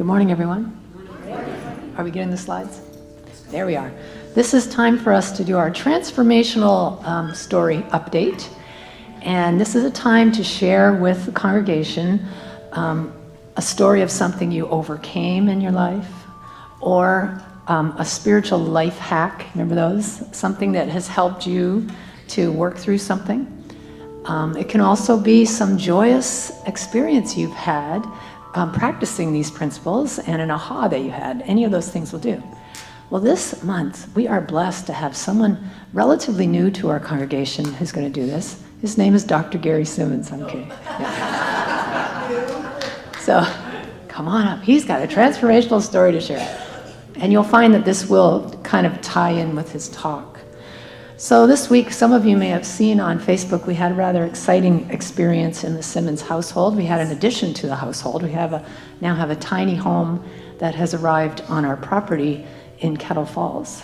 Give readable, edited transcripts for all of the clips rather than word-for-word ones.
Good morning, everyone. Are we getting the slides? There we are. This is time for us to do our transformational story update. And this is a time to share with the congregation a story of something you overcame in your life, or a spiritual life hack. Remember those? Something that has helped you to work through something. It can also be some joyous experience you've had practicing these principles, and an aha that you had. Any of those things will do. Well, this month we are blessed to have someone relatively new to our congregation who's going to do this. His name is Dr. Gary Simmons. I'm kidding. Yeah. So, come on up. He's got a transformational story to share. And you'll find that this will kind of tie in with his talk. So this week, some of you may have seen on Facebook, we had a rather exciting experience in the Simmons household. We had an addition to the household. We now have a tiny home that has arrived on our property in Kettle Falls.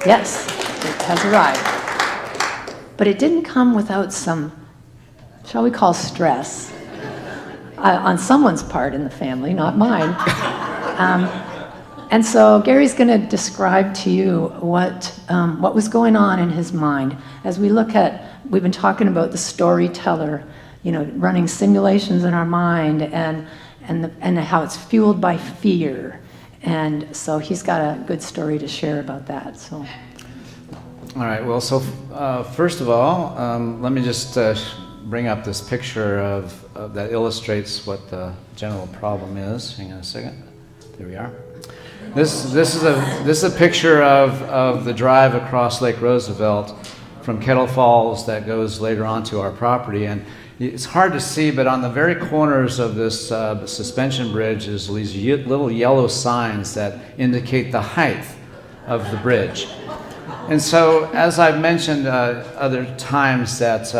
Yes, it has arrived. But it didn't come without some, shall we call, stress on someone's part in the family, not mine. And so Gary's going to describe to you what was going on in his mind as we look at, we've been talking about the storyteller, running simulations in our mind and how it's fueled by fear. And so he's got a good story to share about that. So. All right, well, so first of all, let me just bring up this picture that illustrates what the general problem is. Hang on a second. There we are. This is a picture of the drive across Lake Roosevelt from Kettle Falls that goes later onto our property, and it's hard to see, but on the very corners of this suspension bridge is these little yellow signs that indicate the height of the bridge. And so, as I've mentioned other times, that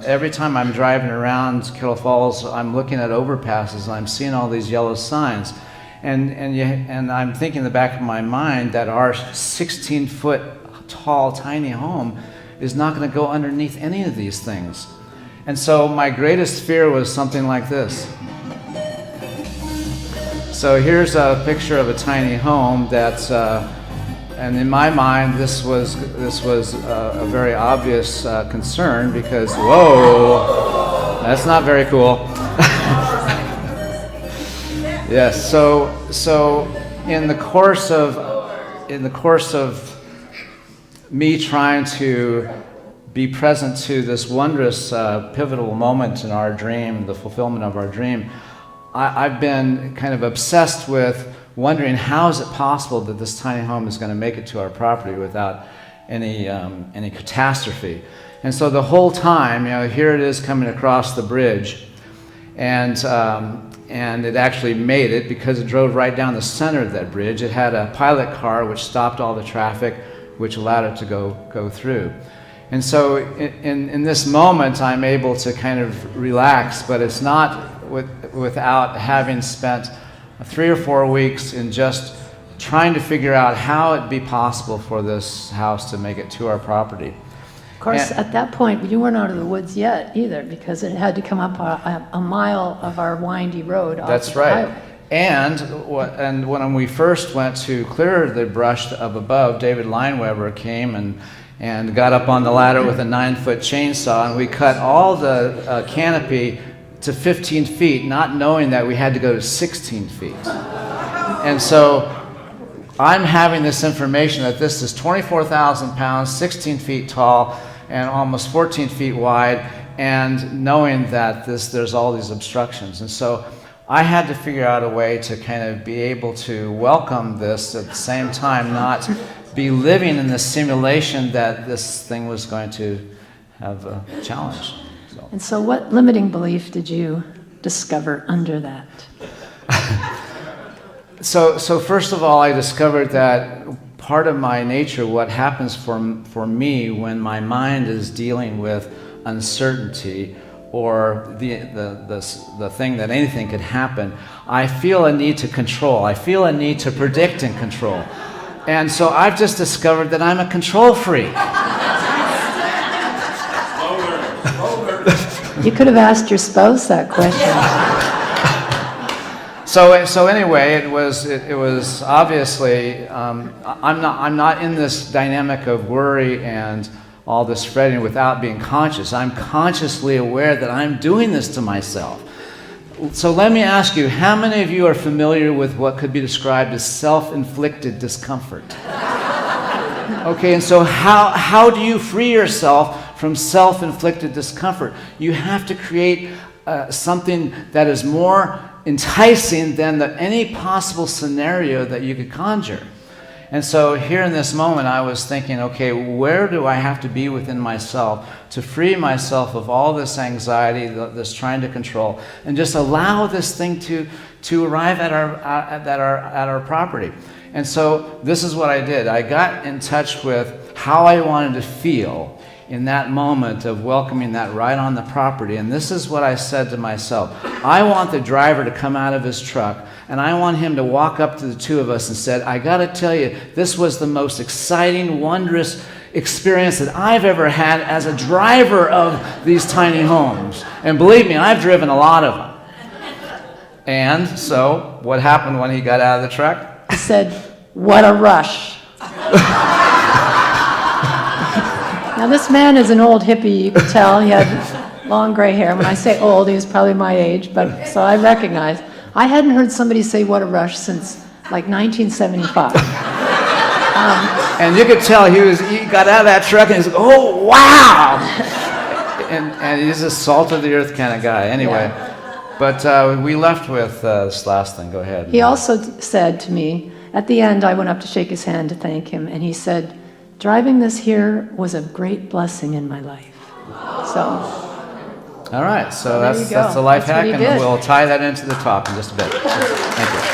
every time I'm driving around Kettle Falls, I'm looking at overpasses and I'm seeing all these yellow signs. And I'm thinking in the back of my mind that our 16-foot tall tiny home is not going to go underneath any of these things. And so my greatest fear was something like this. So here's a picture of a tiny home that's, and in my mind this was a very obvious concern, because whoa, that's not very cool. Yes. So in the course of me trying to be present to this wondrous pivotal moment in our dream, the fulfillment of our dream, I've been kind of obsessed with wondering how is it possible that this tiny home is going to make it to our property without any catastrophe. And so the whole time, here it is coming across the bridge, and it actually made it because it drove right down the center of that bridge. It had a pilot car which stopped all the traffic, which allowed it to go through. And so in this moment, I'm able to kind of relax, but it's not without having spent 3 or 4 weeks in just trying to figure out how it'd be possible for this house to make it to our property. Of course, at that point, you weren't out of the woods yet either, because it had to come up a mile of our windy road. That's right. And when we first went to clear the brush up above, David Lineweber came and got up on the ladder with a 9-foot chainsaw, and we cut all the canopy to 15 feet, not knowing that we had to go to 16 feet. And so I'm having this information that this is 24,000 pounds, 16 feet tall, and almost 14 feet wide, and knowing that there's all these obstructions. And so I had to figure out a way to kind of be able to welcome this at the same time, not be living in the simulation that this thing was going to have a challenge. And so what limiting belief did you discover under that? So first of all, I discovered that part of my nature, what happens for me when my mind is dealing with uncertainty or the thing that anything could happen, I feel a need to control. I feel a need to predict and control. And so I've just discovered that I'm a control freak. You could have asked your spouse that question. So anyway, it was obviously I'm not in this dynamic of worry and all this fretting without being conscious. I'm consciously aware that I'm doing this to myself. So let me ask you, how many of you are familiar with what could be described as self-inflicted discomfort? Okay, and so how do you free yourself from self-inflicted discomfort? You have to create something that is more enticing than any possible scenario that you could conjure. And so here in this moment, I was thinking, okay, where do I have to be within myself to free myself of all this anxiety, this trying to control, and just allow this thing to arrive at our property. And so this is what I did. I got in touch with how I wanted to feel in that moment of welcoming that right on the property. And this is what I said to myself. I want the driver to come out of his truck, and I want him to walk up to the two of us and said, I got to tell you, this was the most exciting, wondrous experience that I've ever had as a driver of these tiny homes. And believe me, I've driven a lot of them. And so what happened when he got out of the truck? He said, what a rush. Now this man is an old hippie, you could tell. He had long gray hair. When I say old, he was probably my age, but so I recognize. I hadn't heard somebody say what a rush since like 1975. And you could tell he got out of that truck and he's like, oh, wow! and he's a salt of the earth kind of guy. Anyway, yeah. But we left with this last thing. Go ahead. He also said to me, at the end, I went up to shake his hand to thank him, and he said, driving this here was a great blessing in my life. So. All right, so Well, that's the life That's hack, and we'll tie that into the top in just a bit. Thank you.